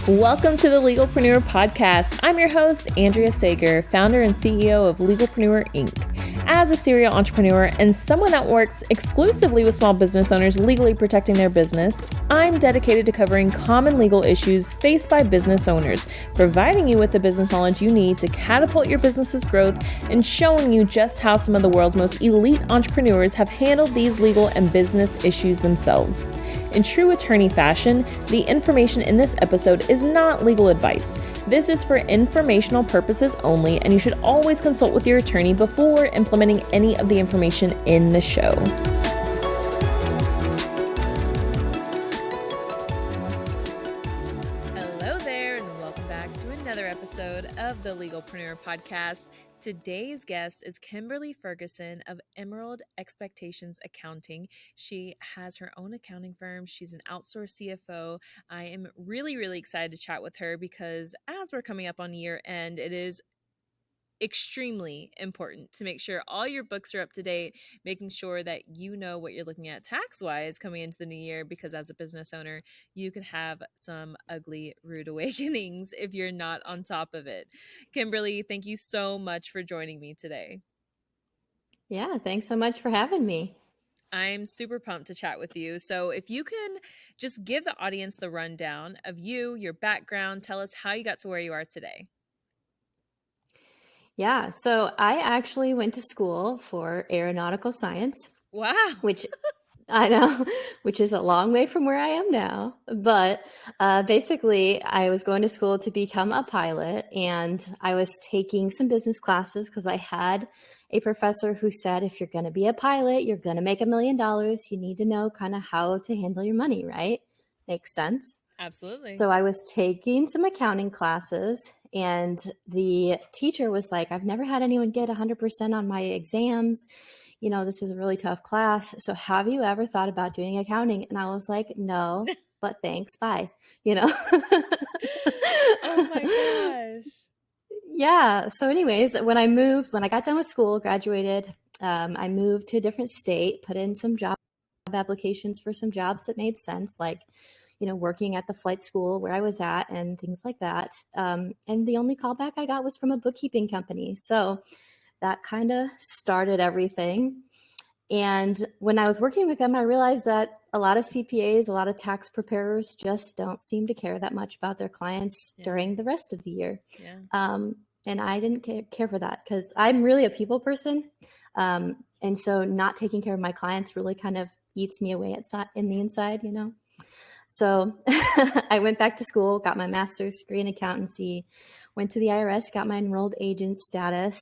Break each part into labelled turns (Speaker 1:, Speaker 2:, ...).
Speaker 1: Welcome to the Legalpreneur Podcast. I'm your host, Andrea Sager, founder and CEO of Legalpreneur Inc. As a serial entrepreneur and someone that works exclusively with small business owners legally protecting their business, I'm dedicated to covering common legal issues faced by business owners, providing you with the business knowledge you need to catapult your business's growth and showing you just how some of the world's most elite entrepreneurs have handled these legal and business issues themselves. In true attorney fashion, the information in this episode is not legal advice. This is for informational purposes only, and you should always consult with your attorney before implementing any of the information in the show. Hello there, and welcome back to another episode of the Legalpreneur Podcast. Today's guest is Kimberly Ferguson of Emerald Expectations Accounting. She has her own accounting firm. She's an outsourced CFO. I am really excited to chat with her because as we're coming up on year end, it is extremely important to make sure all your books are up to date, making sure that you know what you're looking at tax-wise coming into the new year, because as a business owner, you could have some ugly, rude awakenings if you're not on top of it. Kimberly, thank you so much for joining me today.
Speaker 2: Yeah, thanks so much for having me.
Speaker 1: I'm super pumped to chat with you. So if you can just give the audience the rundown of you, your background, tell us how you got to where you are today.
Speaker 2: Yeah, so I actually went to school for aeronautical science.
Speaker 1: Wow.
Speaker 2: Which I know, which is a long way from where I am now. But basically, I was going to school to become a pilot, and I was taking some business classes because I had a professor who said, if you're going to be a pilot, you're going to make $1 million. You need to know kind of how to handle your money, right? Makes sense.
Speaker 1: Absolutely.
Speaker 2: So I was taking some accounting classes, and the teacher was like, I've never had anyone get 100% on my exams. You know, this is a really tough class. So have you ever thought about doing accounting? And I was like, no, but thanks. Bye. You know?
Speaker 1: Oh my gosh.
Speaker 2: Yeah. So anyways, when I got done with school, graduated, I moved to a different state, put in some job applications for some jobs that made sense, like, you know, working at the flight school where I was at and things like that. And the only callback I got was from a bookkeeping company. So that kind of started everything. And when I was working with them, I realized that a lot of CPAs, a lot of tax preparers just don't seem to care that much about their clients during the rest of the year. And I didn't care for that because I'm really a people person. And so not taking care of my clients really kind of eats me away in the inside, you know? So I went back to school, got my master's degree in accountancy, went to the IRS, got my enrolled agent status,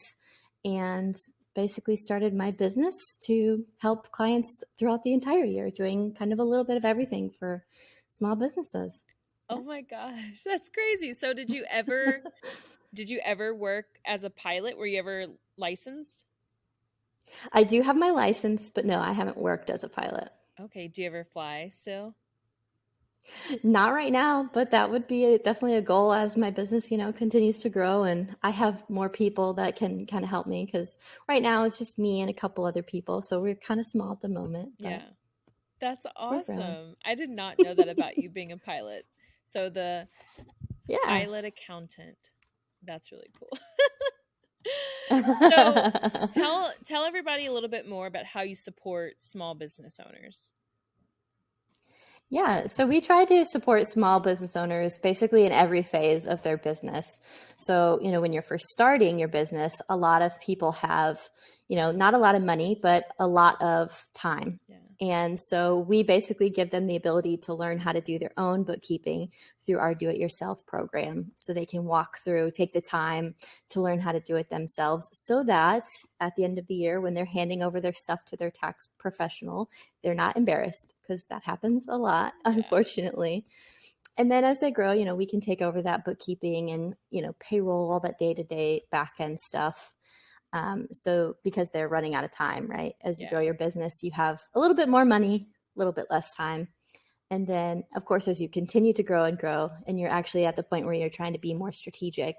Speaker 2: and basically started my business to help clients throughout the entire year, doing kind of a little bit of everything for small businesses.
Speaker 1: Oh my gosh, that's crazy. So did you ever work as a pilot? Were you ever licensed?
Speaker 2: I do have my license, but no, I haven't worked as a pilot.
Speaker 1: Okay. Do you ever fly still?
Speaker 2: Not right now, but that would be definitely a goal as my business, you know, continues to grow and I have more people that can kind of help me, because right now it's just me and a couple other people. So we're kind of small at the moment.
Speaker 1: Yeah. That's awesome. I did not know that about you being a pilot. So the pilot accountant, that's really cool. So tell everybody a little bit more about how you support small business owners.
Speaker 2: Yeah, so we try to support small business owners basically in every phase of their business. So, you know, when you're first starting your business, a lot of people have, you know, not a lot of money, but a lot of time. Yeah. And so we basically give them the ability to learn how to do their own bookkeeping through our do-it-yourself program. So they can walk through, take the time to learn how to do it themselves, so that at the end of the year, when they're handing over their stuff to their tax professional, they're not embarrassed, because that happens a lot, unfortunately. And then as they grow, you know, we can take over that bookkeeping and, you know, payroll, all that day-to-day back-end stuff. So because they're running out of time, right? As you grow your business, you have a little bit more money, a little bit less time. And then, of course, as you continue to grow and you're actually at the point where you're trying to be more strategic,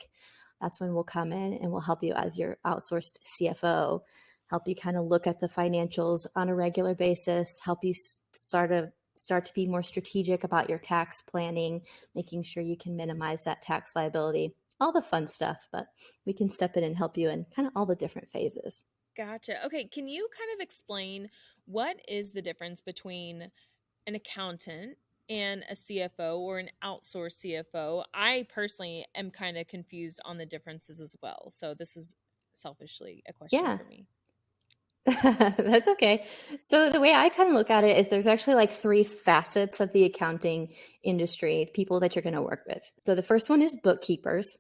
Speaker 2: that's when we'll come in and we'll help you as your outsourced CFO, help you kind of look at the financials on a regular basis, help you start start to be more strategic about your tax planning, making sure you can minimize that tax liability, all the fun stuff. But we can step in and help you in kind of all the different phases.
Speaker 1: Gotcha. Okay, can you kind of explain what is the difference between an accountant and a CFO or an outsourced CFO? I personally am kind of confused on the differences as well. So this is selfishly a question
Speaker 2: Yeah.
Speaker 1: for me.
Speaker 2: That's okay. So the way I kind of look at it is there's actually like three facets of the accounting industry, people that you're going to work with. So the first one is bookkeepers.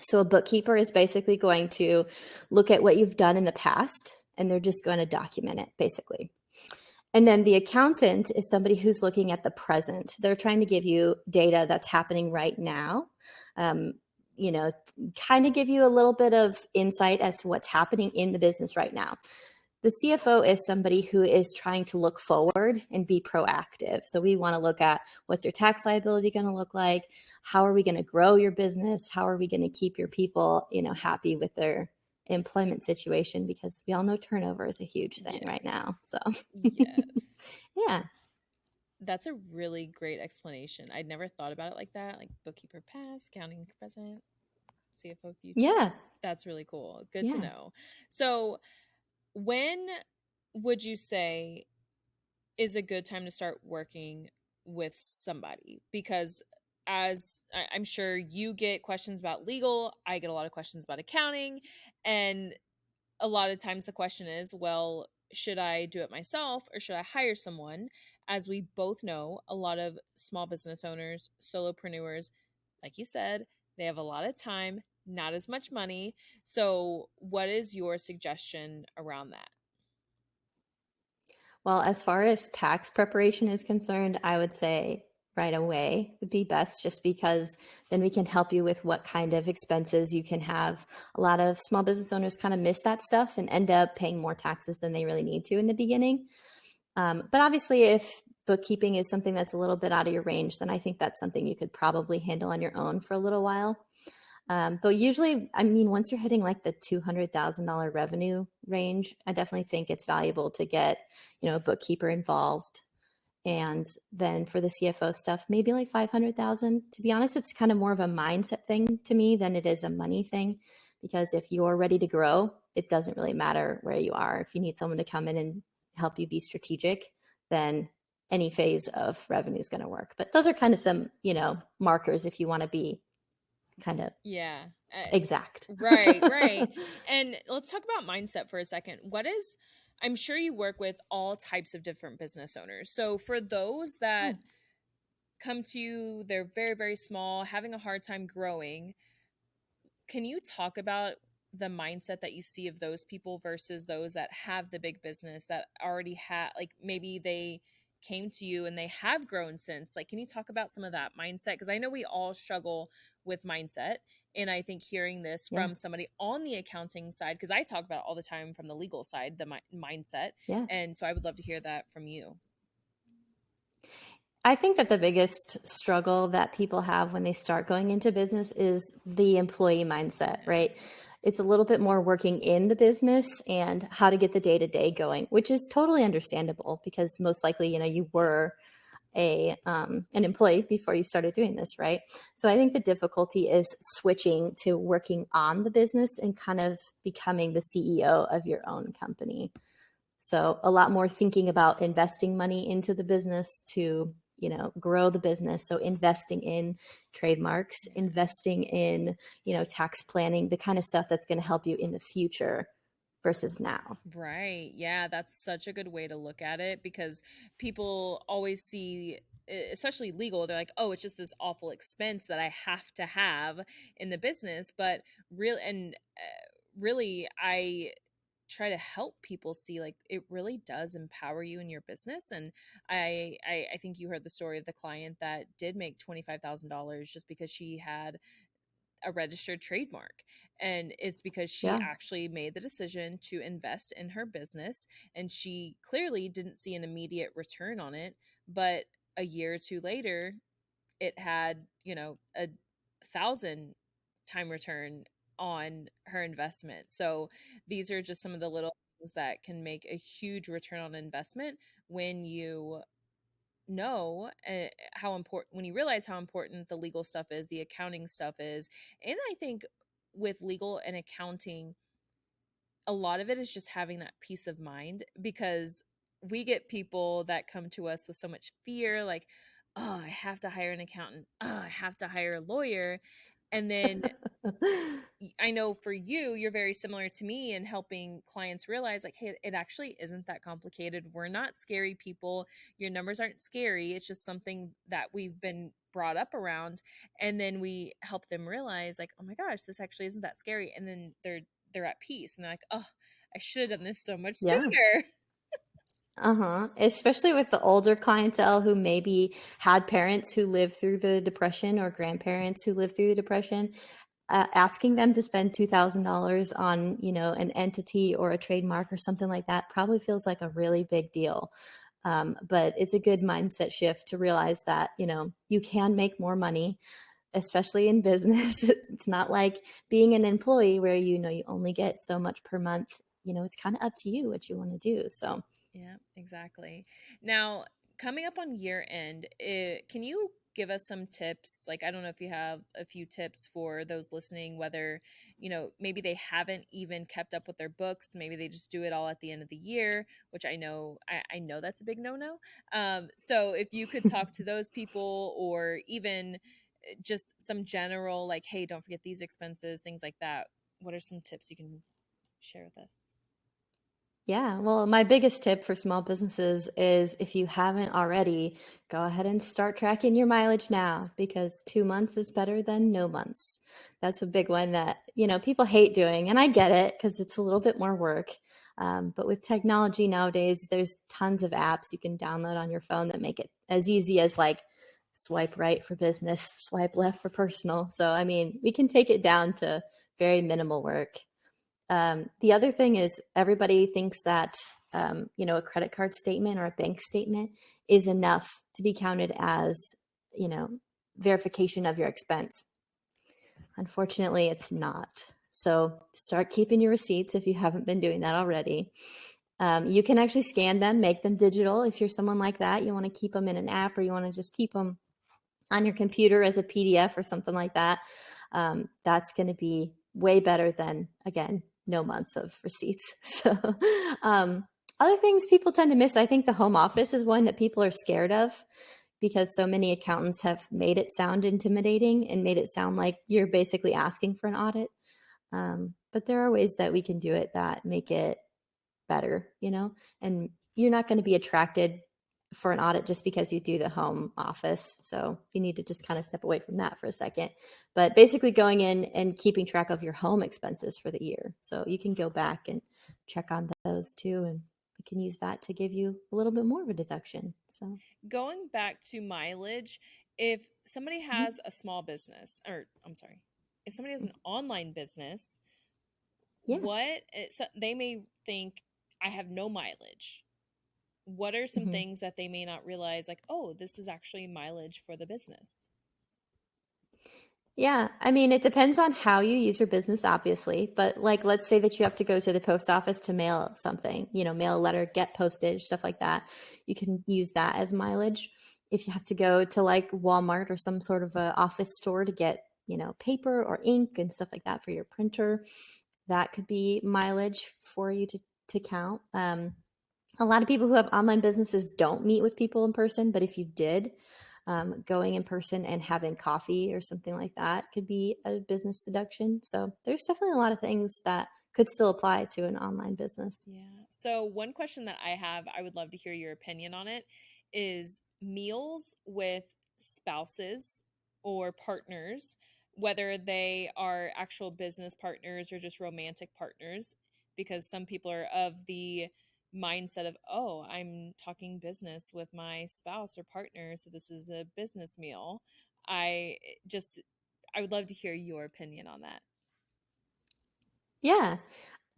Speaker 2: So a bookkeeper is basically going to look at what you've done in the past and they're just going to document it basically. And then the accountant is somebody who's looking at the present. They're trying to give you data that's happening right now. Um, kind of give you a little bit of insight as to what's happening in the business right now. The CFO is somebody who is trying to look forward and be proactive. So we want to look at what's your tax liability going to look like? How are we going to grow your business? How are we going to keep your people, happy with their employment situation? Because we all know turnover is a huge thing right
Speaker 1: Yes.
Speaker 2: now. So
Speaker 1: Yes.
Speaker 2: yeah.
Speaker 1: That's a really great explanation. I'd never thought about it like that, like bookkeeper past, accounting present, CFO future.
Speaker 2: Yeah.
Speaker 1: That's really cool. Good to
Speaker 2: Yeah.
Speaker 1: know. So, when would you say is a good time to start working with somebody? Because I'm sure you get questions about legal, I get a lot of questions about accounting, and a lot of times the question is, well, should I do it myself or should I hire someone? As we both know, a lot of small business owners, solopreneurs, like you said, they have a lot of time, not as much money. So, what is your suggestion around that?
Speaker 2: Well, as far as tax preparation is concerned, I would say right away would be best just because then we can help you with what kind of expenses you can have. A lot of small business owners kind of miss that stuff and end up paying more taxes than they really need to in the beginning. But obviously, if bookkeeping is something that's a little bit out of your range, then I think that's something you could probably handle on your own for a little while. But usually, I mean, once you're hitting like the $200,000 revenue range, I definitely think it's valuable to get, a bookkeeper involved. And then for the CFO stuff, maybe like 500,000. To be honest, it's kind of more of a mindset thing to me than it is a money thing. Because if you're ready to grow, it doesn't really matter where you are. If you need someone to come in and help you be strategic, then any phase of revenue is going to work. But those are kind of some, markers if you want to be kind of
Speaker 1: Yeah.
Speaker 2: exact.
Speaker 1: Right, right. And let's talk about mindset for a second. I'm sure you work with all types of different business owners. So for those
Speaker 2: Yeah.
Speaker 1: that come to you, they're very, very small, having a hard time growing, can you talk about the mindset that you see of those people versus those that have the big business that already have, like maybe they came to you and they have grown since? Like, can you talk about some of that mindset? Because I know we all struggle with mindset. And I think hearing this
Speaker 2: Yeah.
Speaker 1: from somebody on the accounting side, because I talk about it all the time from the legal side, the mindset.
Speaker 2: Yeah.
Speaker 1: And so I would love to hear that from you.
Speaker 2: I think that the biggest struggle that people have when they start going into business is the employee mindset,
Speaker 1: Yeah.
Speaker 2: right? It's a little bit more working in the business and how to get the day to day going, which is totally understandable because most likely, you were an employee before you started doing this, right? So I think the difficulty is switching to working on the business and kind of becoming the CEO of your own company. So a lot more thinking about investing money into the business to, grow the business. So investing in trademarks, investing in, tax planning, the kind of stuff that's going to help you in the future versus now.
Speaker 1: Right. Yeah, that's such a good way to look at it because people always see, especially legal, they're like, oh, it's just this awful expense that I have to have in the business. But really, I try to help people see like it really does empower you in your business. And I think you heard the story of the client that did make $25,000 just because she had a registered trademark. And it's because she
Speaker 2: Yeah.
Speaker 1: actually made the decision to invest in her business. And she clearly didn't see an immediate return on it. But a year or two later, it had, a 1,000 time return on her investment. So these are just some of the little things that can make a huge return on investment when you know how important, when you realize how important the legal stuff is, the accounting stuff is. And I think with legal and accounting, a lot of it is just having that peace of mind, because we get people that come to us with so much fear, like, oh, I have to hire an accountant, oh, I have to hire a lawyer. And then I know for you, you're very similar to me in helping clients realize, like, hey, it actually isn't that complicated. We're not scary people. Your numbers aren't scary. It's just something that we've been brought up around. And then we help them realize, like, oh my gosh, this actually isn't that scary. And then they're at peace and they're like, oh, I should have done this so much
Speaker 2: Yeah.
Speaker 1: sooner.
Speaker 2: Uh-huh. Especially with the older clientele who maybe had parents who lived through the Depression or grandparents who lived through the Depression, asking them to spend $2,000 on, an entity or a trademark or something like that probably feels like a really big deal. But it's a good mindset shift to realize that, you can make more money, especially in business. It's not like being an employee where, you only get so much per month. It's kind of up to you what you want to do. So,
Speaker 1: Yeah, exactly. Now, coming up on year end, can you give us some tips? Like, I don't know if you have a few tips for those listening, whether, maybe they haven't even kept up with their books, maybe they just do it all at the end of the year, which I know that's a big no-no. So if you could talk to those people, or even just some general, like, hey, don't forget these expenses, things like that. What are some tips you can share with us?
Speaker 2: yeah, well, my biggest tip for small businesses is if you haven't already, go ahead and start tracking your mileage now, because 2 months is better than no months. That's a big one that, people hate doing. And I get it because it's a little bit more work. But with technology nowadays, there's tons of apps you can download on your phone that make it as easy as like swipe right for business, swipe left for personal. So, I mean, we can take it down to very minimal work. The other thing is everybody thinks that, a credit card statement or a bank statement is enough to be counted as, you know, verification of your expense. Unfortunately, it's not. So start keeping your receipts if you haven't been doing that already. You can actually scan them, make them digital. If you're someone like that, you want to keep them in an app, or you want to just keep them on your computer as a PDF or something like that. That's going to be way better than, again, no months of receipts. So, other things people tend to miss, I think the home office is one that people are scared of, because so many accountants have made it sound intimidating and made it sound like you're basically asking for an audit. But there are ways that we can do it that make it better, and you're not going to be attracted for an audit just because you do the home office. So you need to just kind of step away from that for a second. But basically going in and keeping track of your home expenses for the year. So you can go back and check on those too. And we can use that to give you a little bit more of a deduction. So,
Speaker 1: Going back to mileage, if somebody
Speaker 2: mhm.
Speaker 1: has a small business, or I'm sorry, if somebody has an online business,
Speaker 2: Yeah.
Speaker 1: so they may think, I have no mileage. What are some
Speaker 2: Mhm.
Speaker 1: things that they may not realize, like, oh, this is actually mileage for the business?
Speaker 2: Yeah, I mean, it depends on how you use your business, obviously. But like, let's say that you have to go to the post office to mail something, mail a letter, get postage, stuff like that. You can use that as mileage. If you have to go to like Walmart or some sort of a office store to get, paper or ink and stuff like that for your printer, that could be mileage for you to count. A lot of people who have online businesses don't meet with people in person, but if you did, going in person and having coffee or something like that could be a business deduction. So there's definitely a lot of things that could still apply to an online business.
Speaker 1: Yeah. So, one question that I have, I would love to hear your opinion on it, is meals with spouses or partners, whether they are actual business partners or just romantic partners, because some people are of the mindset of, oh, I'm talking business with my spouse or partner, so this is a business meal. I just, I would love to hear your opinion on that.
Speaker 2: Yeah.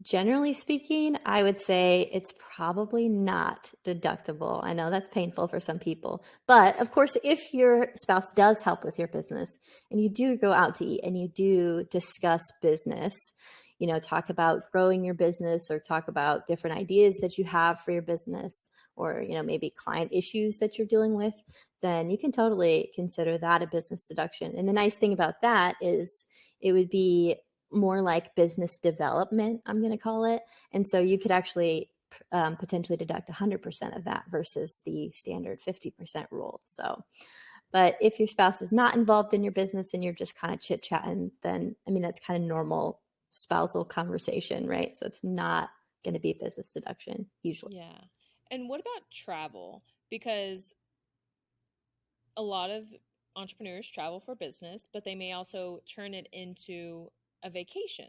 Speaker 2: Generally speaking, I would say it's probably not deductible. I know that's painful for some people. But of course, if your spouse does help with your business and you do go out to eat and you do discuss business, talk about growing your business or talk about different ideas that you have for your business or, maybe client issues that you're dealing with, then you can totally consider that a business deduction. And the nice thing about that is it would be more like business development, I'm going to call it. And so you could actually potentially deduct 100% of that versus the standard 50% rule. So, but if your spouse is not involved in your business and you're just kind of chit chatting, then, that's kind of normal spousal conversation, right? So it's not going to be a business deduction usually.
Speaker 1: Yeah. And what about travel? Because a lot of entrepreneurs travel for business, but they may also turn it into a vacation.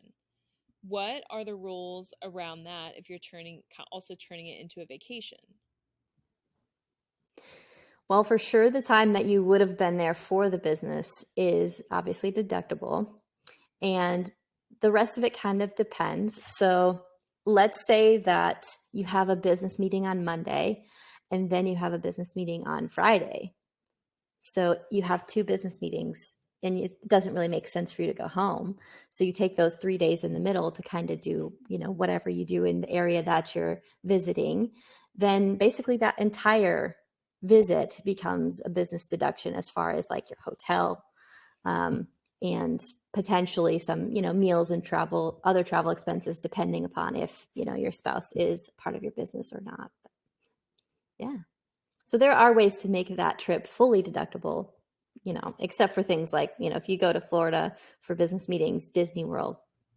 Speaker 1: What are the rules around that if you're also turning it into a vacation?
Speaker 2: Well, for sure, the time that you would have been there for the business is obviously deductible. And the rest of it kind of depends. So let's say that you have a business meeting on Monday and then you have a business meeting on Friday. So you have 2 business meetings and it doesn't really make sense for you to go home. So you take those 3 days in the middle to kind of do, whatever you do in the area that you're visiting. Then basically that entire visit becomes a business deduction as far as like your hotel, and potentially some, meals and other travel expenses, depending upon if, your spouse is part of your business or not. But yeah. So there are ways to make that trip fully deductible, except for things like, if you go to Florida for business meetings, Disney World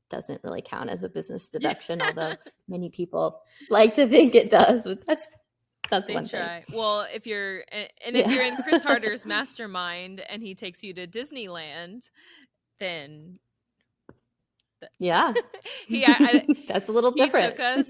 Speaker 2: doesn't really count as a business deduction, although many people like to think it does. But that's
Speaker 1: They
Speaker 2: one
Speaker 1: try.
Speaker 2: thing.
Speaker 1: Well, if you're in Chris Harder's mastermind and he takes you to Disneyland, then
Speaker 2: yeah, that's a little
Speaker 1: he
Speaker 2: different.
Speaker 1: took us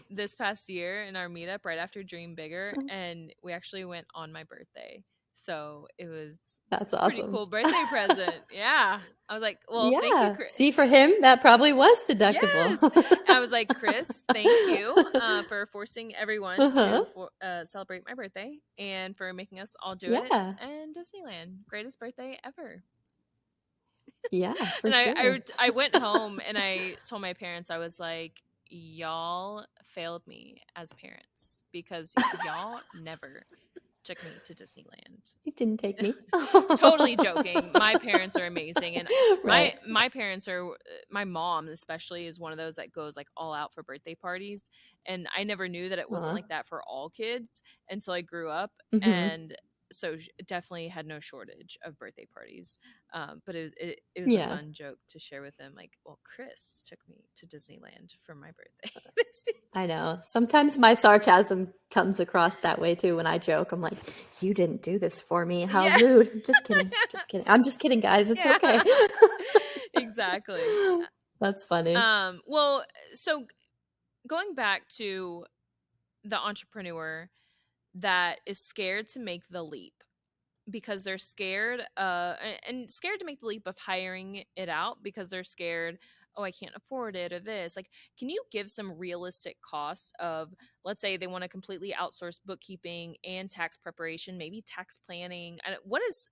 Speaker 1: this past year in our meetup right after Dream Bigger, and we actually went on my birthday. So it was
Speaker 2: That's
Speaker 1: a pretty
Speaker 2: awesome.
Speaker 1: cool birthday present. Yeah. I was like, well, thank you,
Speaker 2: Yeah.
Speaker 1: Chris.
Speaker 2: See, for him, that probably was deductible.
Speaker 1: Yes. I was like, Chris, thank you for forcing everyone to celebrate my birthday and for making us all do it
Speaker 2: Yeah.
Speaker 1: in Disneyland. Greatest birthday ever.
Speaker 2: Yeah, for
Speaker 1: And
Speaker 2: sure.
Speaker 1: I went home and I told my parents, I was like, y'all failed me as parents because y'all never took me to Disneyland.
Speaker 2: He didn't take me.
Speaker 1: Totally joking. My parents are amazing, and
Speaker 2: Right.
Speaker 1: my parents are my mom especially is one of those that goes like all out for birthday parties, and I never knew that it wasn't like that for all kids until I grew up.
Speaker 2: Mm-hmm.
Speaker 1: And so definitely had no shortage of birthday parties. But it was a
Speaker 2: Yeah.
Speaker 1: fun joke to share with them, like, well, Chris took me to Disneyland for my birthday this year.
Speaker 2: I know. Sometimes my sarcasm comes across that way too when I joke. I'm like, you didn't do this for me. How rude. Just kidding. Just kidding. I'm just kidding, guys. It's okay.
Speaker 1: Exactly.
Speaker 2: That's funny.
Speaker 1: Well, so going back to the entrepreneur that is scared to make the leap because they're scared and scared to make the leap of hiring it out because they're scared, oh, I can't afford it or this. Like, can you give some realistic costs of, let's say they want to completely outsource bookkeeping and tax preparation, maybe tax planning? What is,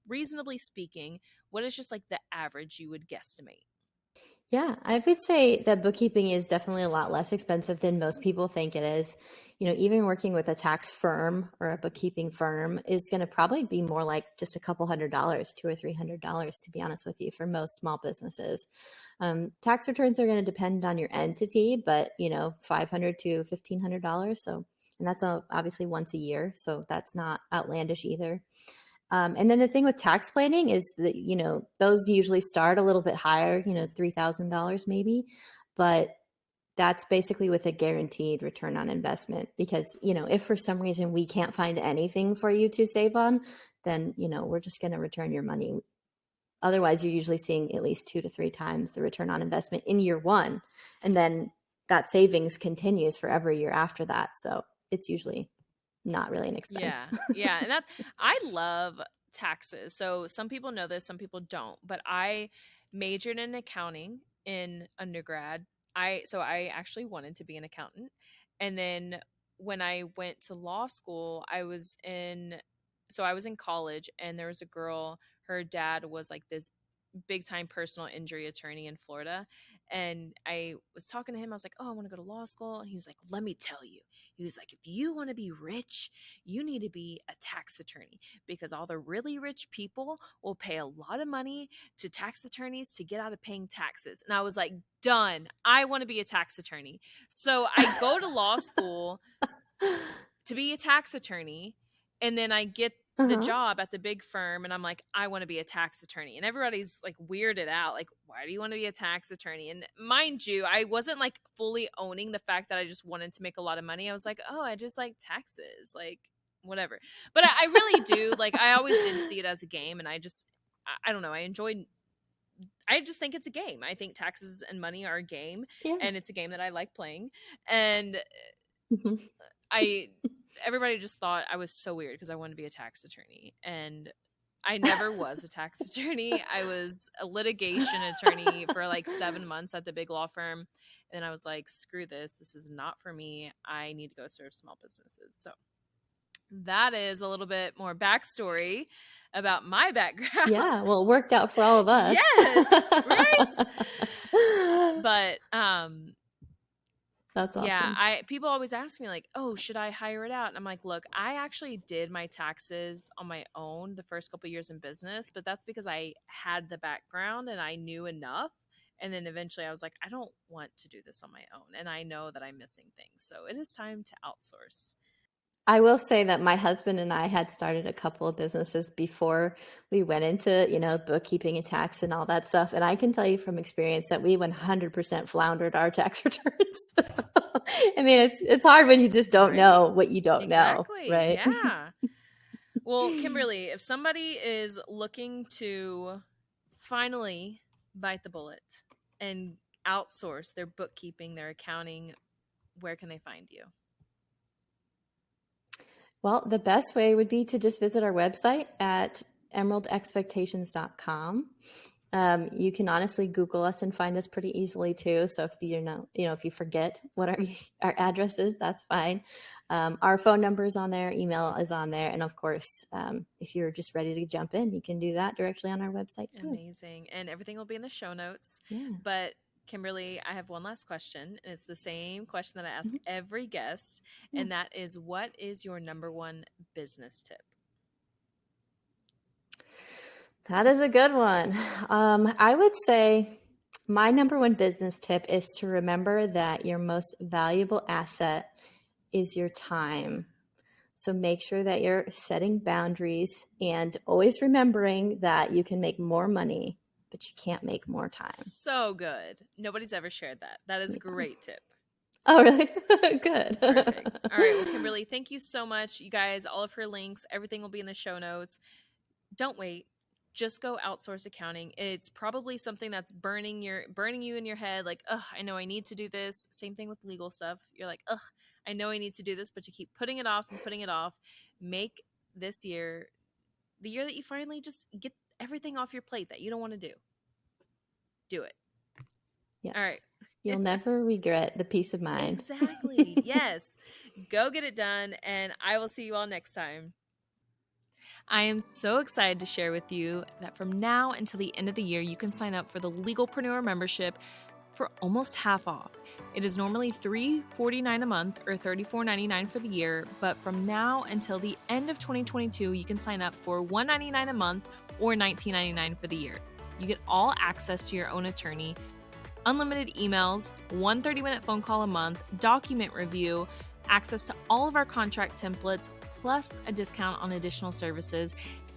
Speaker 1: reasonably speaking, what is just like the average you would guesstimate?
Speaker 2: Yeah, I would say that bookkeeping is definitely a lot less expensive than most people think it is. Even working with a tax firm or a bookkeeping firm is going to probably be more like just a couple $100, $200 or $300, to be honest with you, for most small businesses. Tax returns are going to depend on your entity, but $500 to $1,500. So, and that's obviously once a year, so that's not outlandish either. And then the thing with tax planning is that, those usually start a little bit higher, $3,000 maybe, but that's basically with a guaranteed return on investment because, if for some reason we can't find anything for you to save on, then, we're just going to return your money. Otherwise, you're usually seeing at least 2 to 3 times the return on investment in year one. And then that savings continues for every year after that. So it's usually not really an expense.
Speaker 1: Yeah. And I love taxes. So some people know this, some people don't, but I majored in accounting in undergrad. I actually wanted to be an accountant. And then when I went to law school, I was in college and there was a girl, her dad was like this big time personal injury attorney in Florida. And I was talking to him. I was like, oh, I want to go to law school. And he was like, let me tell you. He was like, if you want to be rich, you need to be a tax attorney, because all the really rich people will pay a lot of money to tax attorneys to get out of paying taxes. And I was like, done. I want to be a tax attorney. So I go to law school to be a tax attorney. And then I get the job at the big firm, and I'm like, I want to be a tax attorney. And everybody's like weirded out, like, why do you want to be a tax attorney? And mind you, I wasn't like fully owning the fact that I just wanted to make a lot of money. I was like, oh, I just like taxes, like whatever. But I really do. Like, I always did see it as a game, and I don't know. I just think it's a game. I think taxes and money are a game, and it's a game that I like playing. And everybody just thought I was so weird because I wanted to be a tax attorney, and I never was a tax attorney. I was a litigation attorney for like 7 months at the big law firm, and then I was like, screw this. This is not for me. I need to go serve small businesses. So that is a little bit more backstory about my background.
Speaker 2: Yeah, well, it worked out for all of us.
Speaker 1: Yes, right? But
Speaker 2: that's awesome.
Speaker 1: yeah, people always ask me like, oh, should I hire it out? And I'm like, look, I actually did my taxes on my own the first couple of years in business, but that's because I had the background and I knew enough. And then eventually I was like, I don't want to do this on my own, and I know that I'm missing things. So it is time to outsource.
Speaker 2: I will say that my husband and I had started a couple of businesses before we went into, bookkeeping and tax and all that stuff. And I can tell you from experience that we 100% floundered our tax returns. I mean, it's hard when you just don't know what you don't know, right?
Speaker 1: Yeah. Well, Kimberly, if somebody is looking to finally bite the bullet and outsource their bookkeeping, their accounting, where can they find you?
Speaker 2: Well, the best way would be to just visit our website at emeraldexpectations.com. You can honestly Google us and find us pretty easily too. So if if you forget what our address is, that's fine. Our phone number is on there, email is on there, and of course, if you're just ready to jump in, you can do that directly on our website too.
Speaker 1: Amazing, and everything will be in the show notes.
Speaker 2: Yeah.
Speaker 1: But Kimberly, I have one last question, and it's the same question that I ask every guest, and that is, what is your number one business tip?
Speaker 2: That is a good one. I would say my number one business tip is to remember that your most valuable asset is your time. So make sure that you're setting boundaries and always remembering that you can make more money, but you can't make more time.
Speaker 1: So good. Nobody's ever shared that. That is a great tip.
Speaker 2: Oh, really? Good.
Speaker 1: Perfect. All right. Well, Kimberly, thank you so much. You guys, all of her links, everything will be in the show notes. Don't wait. Just go outsource accounting. It's probably something that's burning you in your head. Like, I know I need to do this. Same thing with legal stuff. You're like, I know I need to do this, but you keep putting it off and putting it off. Make this year the year that you finally just get everything off your plate that you don't want to do. Do it.
Speaker 2: Yes.
Speaker 1: All right.
Speaker 2: You'll never regret the peace of mind.
Speaker 1: Exactly. Yes. Go get it done, and I will see you all next time. I am so excited to share with you that from now until the end of the year, you can sign up for the Legalpreneur membership for almost half off. It is normally $349 a month or $34.99 for the year, but from now until the end of 2022, you can sign up for $199 a month or $19.99 for the year. You get all access to your own attorney, unlimited emails, one 30-minute phone call a month, document review, access to all of our contract templates, plus a discount on additional services.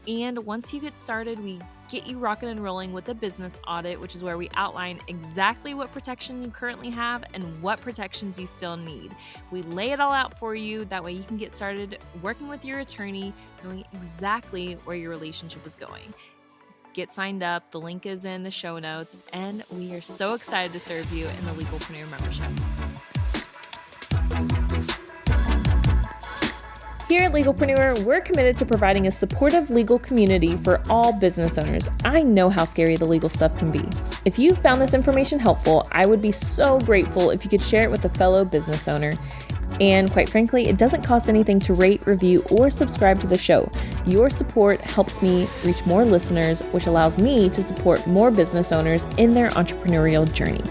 Speaker 1: And once you get started, we get you rocking and rolling with a business audit, which is where we outline exactly what protection you currently have and what protections you still need. We lay it all out for you. That way you can get started working with your attorney, knowing exactly where your relationship is going. Get signed up. The link is in the show notes. And we are so excited to serve you in the Legalpreneur membership. Here at Legalpreneur, we're committed to providing a supportive legal community for all business owners. I know how scary the legal stuff can be. If you found this information helpful, I would be so grateful if you could share it with a fellow business owner. And quite frankly, it doesn't cost anything to rate, review, or subscribe to the show. Your support helps me reach more listeners, which allows me to support more business owners in their entrepreneurial journey.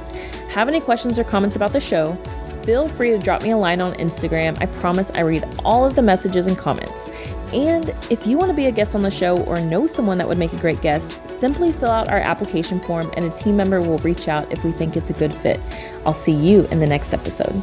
Speaker 1: Have any questions or comments about the show? Feel free to drop me a line on Instagram. I promise I read all of the messages and comments. And if you want to be a guest on the show or know someone that would make a great guest, simply fill out our application form and a team member will reach out if we think it's a good fit. I'll see you in the next episode.